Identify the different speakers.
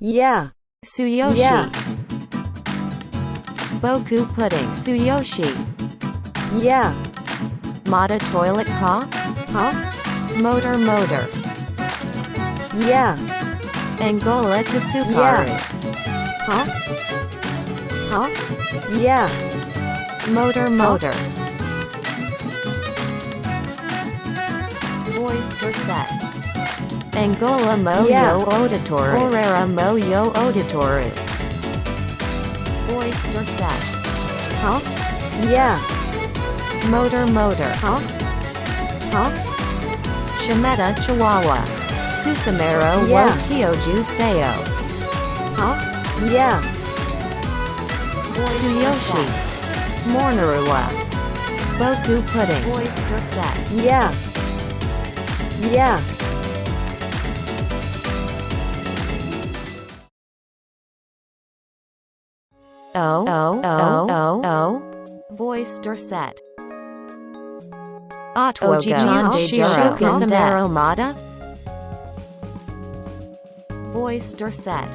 Speaker 1: Yeah.
Speaker 2: Tsuyoshi.
Speaker 1: Yeah.
Speaker 2: Boku pudding. Tsuyoshi.
Speaker 1: Yeah.
Speaker 2: Mata toilet ka?
Speaker 1: Huh?
Speaker 2: Motor.
Speaker 1: Yeah.
Speaker 2: Angola Tsukari.
Speaker 1: Huh? Huh? Yeah.
Speaker 2: Motor. Voice Verset. Angola mo
Speaker 1: Yeah.
Speaker 2: yo auditory. Orera mo yo auditory. Voice Verset.
Speaker 1: Huh? Yeah.
Speaker 2: Motor.
Speaker 1: Huh? Huh?
Speaker 2: Shimeta Chihuahua. Kusamero
Speaker 1: Yeah.
Speaker 2: wo Kyoju Seo.
Speaker 1: Huh? Yeah.
Speaker 2: Tsuyoshi. Mornarua. Boku pudding. Voice Verset.
Speaker 1: Yeah. Yeah.
Speaker 2: Voice Verset.
Speaker 1: Ojijian
Speaker 2: Otwoga.
Speaker 1: Shiro
Speaker 2: Kusamero Mata. Voice Verset.